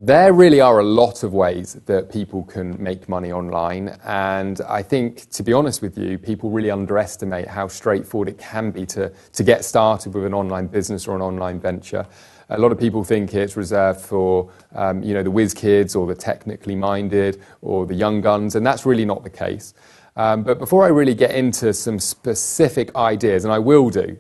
There really are a lot of ways that people can make money online, and I think, to be honest with you, people really underestimate how straightforward it can be to get started with an online business or an online venture. A lot of people think it's reserved for the whiz kids or the technically minded or the young guns, and that's really not the case. But before I really get into some specific ideas, and I will do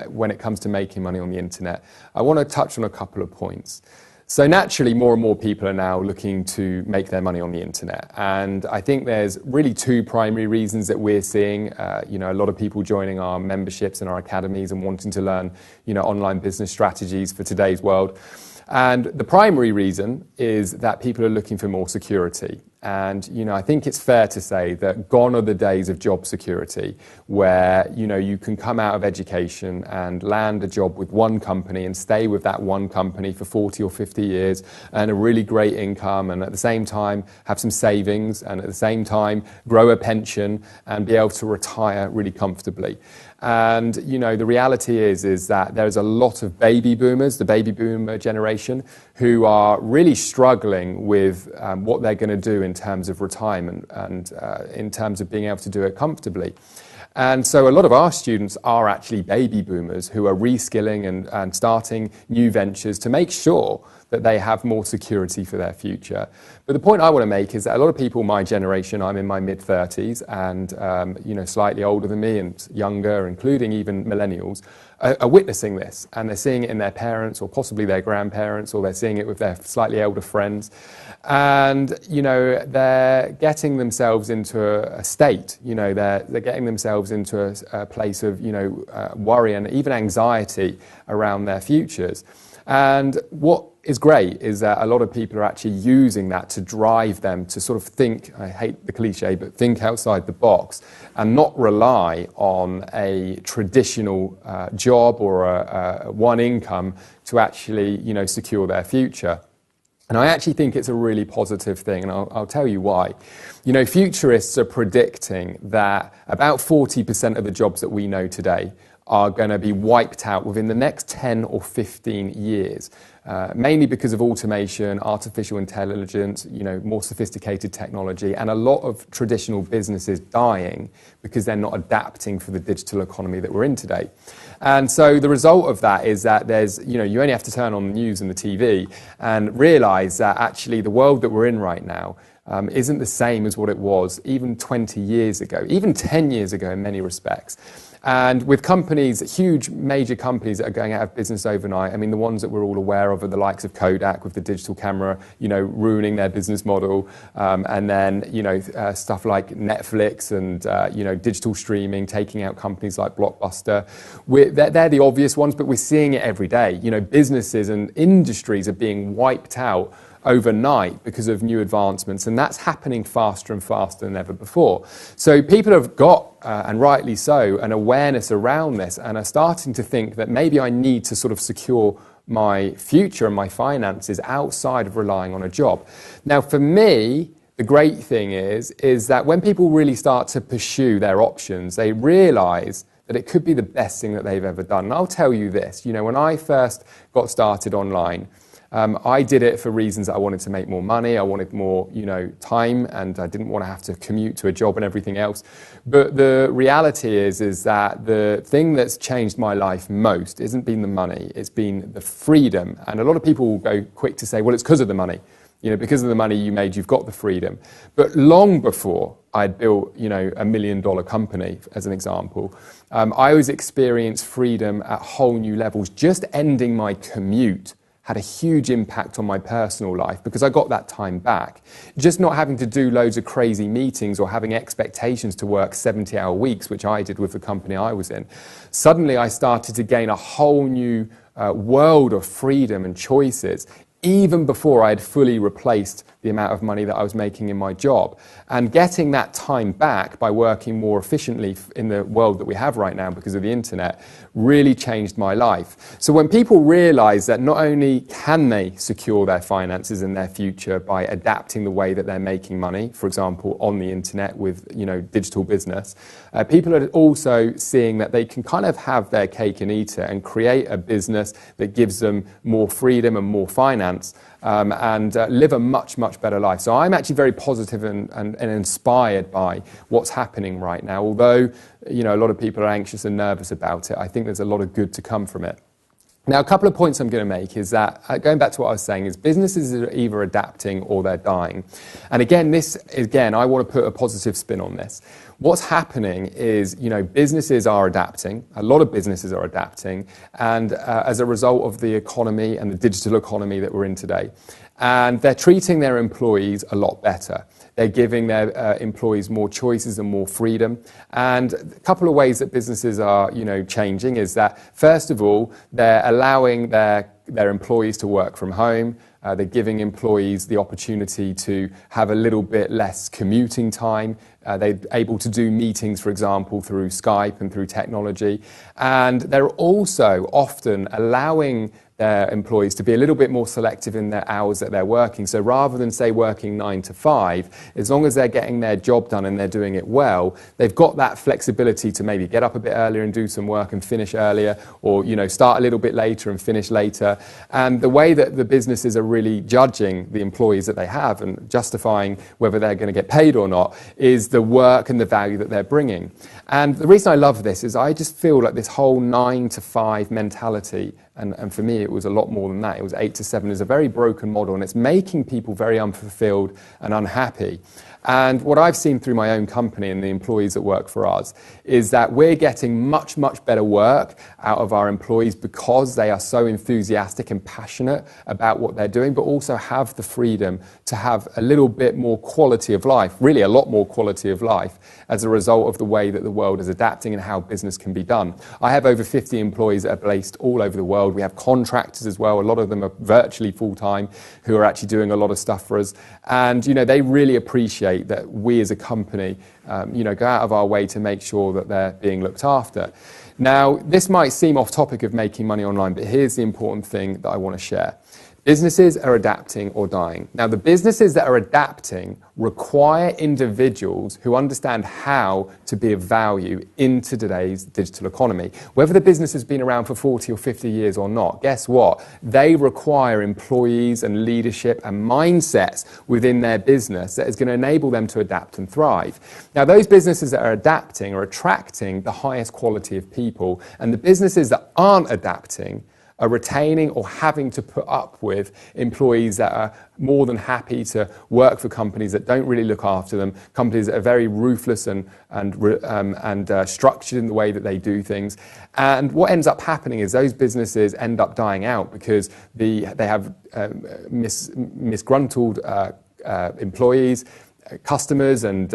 when it comes to making money on the internet, I want to touch on a couple of points. So naturally, more and more people are now looking to make their money on the internet. And I think there's really two primary reasons that we're seeing, a lot of people joining our memberships and our academies and wanting to learn, online business strategies for today's world. And the primary reason is that people are looking for more security. And, I think it's fair to say that gone are the days of job security where, you can come out of education and land a job with one company and stay with that one company for 40 or 50 years and a really great income, and at the same time have some savings, and at the same time grow a pension and be able to retire really comfortably. And, the reality is that there's a lot of baby boomers, the baby boomer generation, who are really struggling with what they're going to do in terms of retirement and in terms of being able to do it comfortably. And so a lot of our students are actually baby boomers who are reskilling and starting new ventures to make sure that they have more security for their future. But the point I want to make is that a lot of people my generation, I'm in my mid-30s, and slightly older than me and younger, including even millennials, are witnessing this, and they're seeing it in their parents or possibly their grandparents, or they're seeing it with their slightly older friends. And, they're getting themselves into a state, they're getting themselves into a place of, worry and even anxiety around their futures. And what is great is that a lot of people are actually using that to drive them to sort of think, I hate the cliche, but think outside the box and not rely on a traditional job or a one income to actually, secure their future. And I actually think it's a really positive thing, and I'll tell you why. Futurists are predicting that about 40% of the jobs that we know today are going to be wiped out within the next 10 or 15 years, mainly because of automation, artificial intelligence, more sophisticated technology, and a lot of traditional businesses dying because they're not adapting for the digital economy that we're in today. And so the result of that is that there's, you only have to turn on the news and the TV and realize that actually the world that we're in right now isn't the same as what it was even 20 years ago, even 10 years ago in many respects. And with companies, huge major companies that are going out of business overnight, I mean, the ones that we're all aware of are the likes of Kodak with the digital camera, ruining their business model. And then, stuff like Netflix and, digital streaming, taking out companies like Blockbuster. They're the obvious ones, but we're seeing it every day. Businesses and industries are being wiped out overnight because of new advancements, and that's happening faster and faster than ever before. So people have got, and rightly so, an awareness around this and are starting to think that maybe I need to sort of secure my future and my finances outside of relying on a job. Now, for me, the great thing is that when people really start to pursue their options, they realize that it could be the best thing that they've ever done. And I'll tell you this, when I first got started online, I did it for reasons that I wanted to make more money, I wanted more, time, and I didn't want to have to commute to a job and everything else. But the reality is that the thing that's changed my life most isn't been the money, it's been the freedom. And a lot of people will go quick to say, well, it's because of the money. Because of the money you made, you've got the freedom. But long before I'd built, $1 million company, as an example, I always experienced freedom at whole new levels. Just ending my commute had a huge impact on my personal life because I got that time back. Just not having to do loads of crazy meetings or having expectations to work 70-hour weeks, which I did with the company I was in. Suddenly I started to gain a whole new world of freedom and choices, even before I had fully replaced the amount of money that I was making in my job. And getting that time back by working more efficiently in the world that we have right now because of the internet really changed my life. So when people realize that not only can they secure their finances and their future by adapting the way that they're making money, for example, on the internet with, digital business, people are also seeing that they can kind of have their cake and eat it and create a business that gives them more freedom and more finance finance, and live a much, much better life. So I'm actually very positive and inspired by what's happening right now. Although, a lot of people are anxious and nervous about it, I think there's a lot of good to come from it. Now, a couple of points I'm going to make is that, going back to what I was saying, is businesses are either adapting or they're dying. And again, I want to put a positive spin on this. What's happening is, businesses are adapting. A lot of businesses are adapting, and as a result of the economy and the digital economy that we're in today. And they're treating their employees a lot better. They're giving their employees more choices and more freedom. And a couple of ways that businesses are, changing is that, first of all, they're allowing their employees to work from home. They're giving employees the opportunity to have a little bit less commuting time. They're able to do meetings, for example, through Skype and through technology. And they're also often allowing their employees to be a little bit more selective in their hours that they're working. So rather than, say, working 9 to 5, as long as they're getting their job done and they're doing it well, they've got that flexibility to maybe get up a bit earlier and do some work and finish earlier, or, start a little bit later and finish later. And the way that the businesses are really judging the employees that they have and justifying whether they're going to get paid or not is the work and the value that they're bringing. And the reason I love this is I just feel like this whole 9 to 5 mentality, and for me it was a lot more than that, it was 8 to 7, is a very broken model, and it's making people very unfulfilled and unhappy. And what I've seen through my own company and the employees that work for us is that we're getting much, much better work out of our employees because they are so enthusiastic and passionate about what they're doing, but also have the freedom to have a little bit more quality of life, really a lot more quality of life, as a result of the way that the world is adapting and how business can be done. I have over 50 employees that are based all over the world. We have contractors as well. A lot of them are virtually full-time who are actually doing a lot of stuff for us. And, they really appreciate that we as a company, go out of our way to make sure that they're being looked after. Now, this might seem off topic of making money online, but here's the important thing that I want to share. Businesses are adapting or dying. Now, the businesses that are adapting require individuals who understand how to be of value into today's digital economy. Whether the business has been around for 40 or 50 years or not, guess what? They require employees and leadership and mindsets within their business that is going to enable them to adapt and thrive. Now, those businesses that are adapting are attracting the highest quality of people, and the businesses that aren't adapting are retaining or having to put up with employees that are more than happy to work for companies that don't really look after them, companies that are very ruthless and structured in the way that they do things. And what ends up happening is those businesses end up dying out because they have misgruntled employees, customers and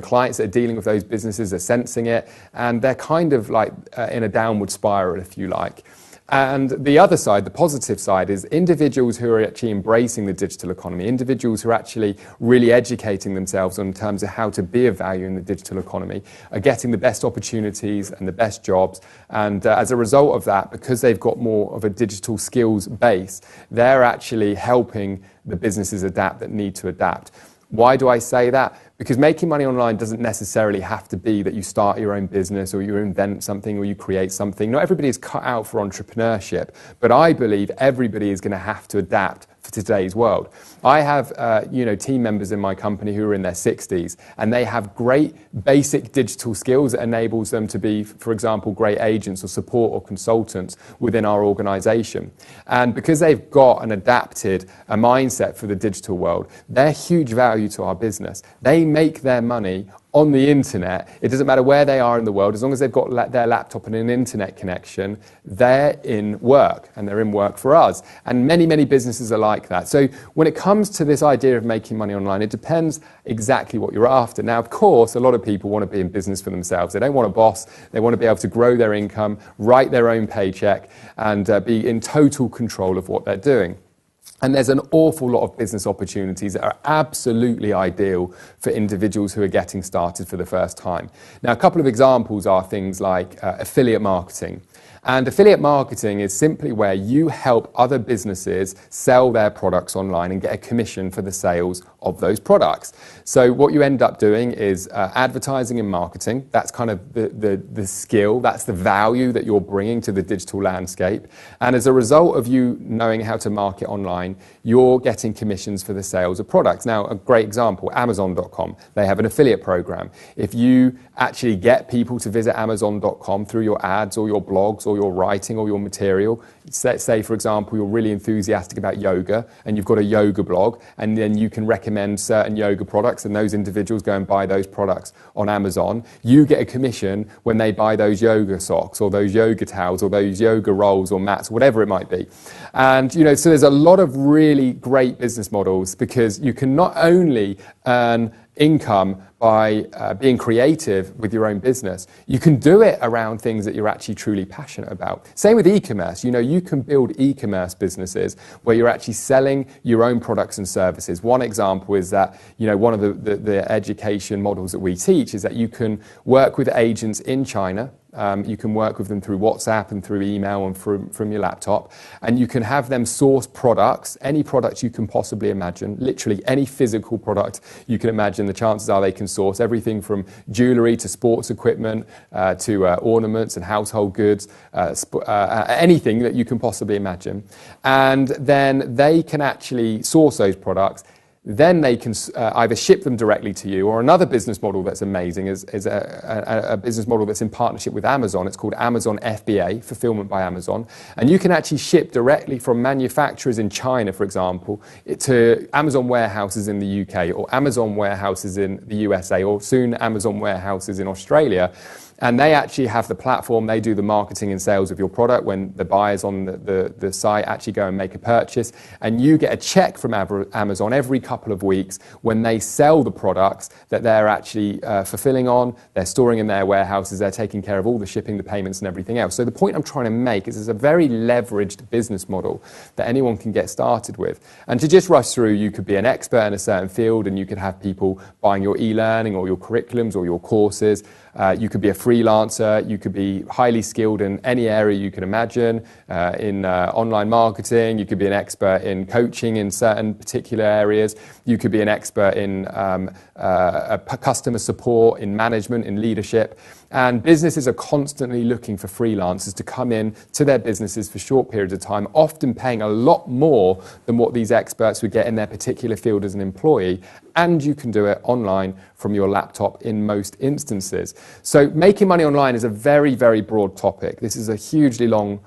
clients that are dealing with those businesses are sensing it, and they're kind of like in a downward spiral, if you like. And the other side, the positive side, is individuals who are actually embracing the digital economy, individuals who are actually really educating themselves in terms of how to be of value in the digital economy, are getting the best opportunities and the best jobs. And as a result of that, because they've got more of a digital skills base, they're actually helping the businesses adapt that need to adapt. Why do I say that? Because making money online doesn't necessarily have to be that you start your own business or you invent something or you create something. Not everybody is cut out for entrepreneurship, but I believe everybody is going to have to adapt for today's world. I have team members in my company who are in their 60s, and they have great basic digital skills that enables them to be, for example, great agents or support or consultants within our organization. And because they've got and adapted a mindset for the digital world, they're huge value to our business. They make their money on the internet. It doesn't matter where they are in the world, as long as they've got their laptop and an internet connection, they're in work, and they're in work for us. And many, many businesses are like that. So when it comes to this idea of making money online, it depends exactly what you're after. Now, of course, a lot of people want to be in business for themselves. They don't want a boss. They want to be able to grow their income, write their own paycheck, and be in total control of what they're doing. And there's an awful lot of business opportunities that are absolutely ideal for individuals who are getting started for the first time. Now, a couple of examples are things like affiliate marketing. And affiliate marketing is simply where you help other businesses sell their products online and get a commission for the sales of those products. So what you end up doing is advertising and marketing. That's kind of the skill, that's the value that you're bringing to the digital landscape. And as a result of you knowing how to market online, you're getting commissions for the sales of products. Now, a great example, Amazon.com, they have an affiliate program. If you actually get people to visit Amazon.com through your ads or your blogs or your writing or your material, say for example, you're really enthusiastic about yoga and you've got a yoga blog, and then you can recommend certain yoga products and those individuals go and buy those products on Amazon, you get a commission when they buy those yoga socks or those yoga towels or those yoga rolls or mats, whatever it might be. And, so there's a lot of really great business models because you can not only earn income by being creative with your own business, you can do it around things that you're actually truly passionate about. Same with e-commerce. You can build e-commerce businesses where you're actually selling your own products and services. One example is that, one of the education models that we teach is that you can work with agents in China. You can work with them through WhatsApp and through email and from your laptop, and you can have them source products, any product you can possibly imagine, literally any physical product you can imagine. The chances are they can source everything from jewellery to sports equipment to ornaments and household goods, anything that you can possibly imagine. And then they can actually source those products. Then they can either ship them directly to you, or another business model that's amazing is a business model that's in partnership with Amazon. It's called Amazon FBA, Fulfillment by Amazon. And you can actually ship directly from manufacturers in China, for example, to Amazon warehouses in the UK, or Amazon warehouses in the USA, or soon Amazon warehouses in Australia. And they actually have the platform, they do the marketing and sales of your product when the buyers on the site actually go and make a purchase. And you get a check from Amazon every couple of weeks when they sell the products that they're actually fulfilling on, they're storing in their warehouses, they're taking care of all the shipping, the payments and everything else. So the point I'm trying to make is it's a very leveraged business model that anyone can get started with. And to just rush through, you could be an expert in a certain field and you could have people buying your e-learning or your curriculums or your courses. You could be a freelancer, you could be highly skilled in any area you can imagine, in online marketing, you could be an expert in coaching in certain particular areas, you could be an expert in customer support, in management, in leadership. And businesses are constantly looking for freelancers to come in to their businesses for short periods of time, often paying a lot more than what these experts would get in their particular field as an employee. And you can do it online from your laptop in most instances. So making money online is a very, very broad topic. This is a hugely long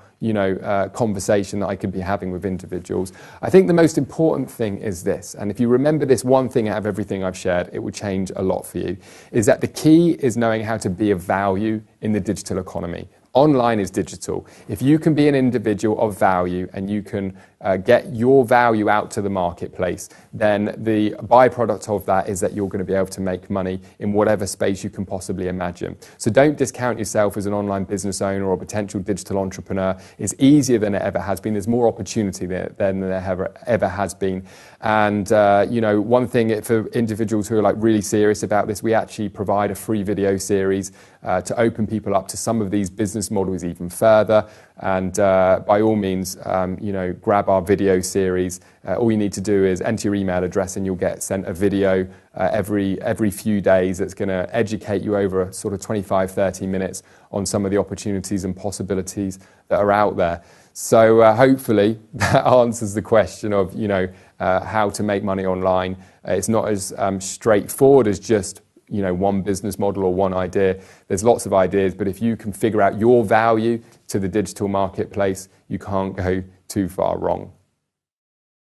conversation that I could be having with individuals. I think the most important thing is this, and if you remember this one thing out of everything I've shared, it will change a lot for you, is that the key is knowing how to be of value in the digital economy. Online is digital. If you can be an individual of value and you can get your value out to the marketplace, then the byproduct of that is that you're going to be able to make money in whatever space you can possibly imagine. So don't discount yourself as an online business owner or potential digital entrepreneur. It's easier than it ever has been. There's more opportunity there than there ever has been. And one thing for individuals who are really serious about this, we actually provide a free video series to open people up to some of these business models even further. And by all means, grab our video series. All you need to do is enter your email address and you'll get sent a video every few days that's going to educate you over sort of 25, 30 minutes on some of the opportunities and possibilities that are out there. So hopefully that answers the question of, how to make money online. It's not as straightforward as just one business model or one idea. There's lots of ideas, but if you can figure out your value to the digital marketplace, you can't go too far wrong.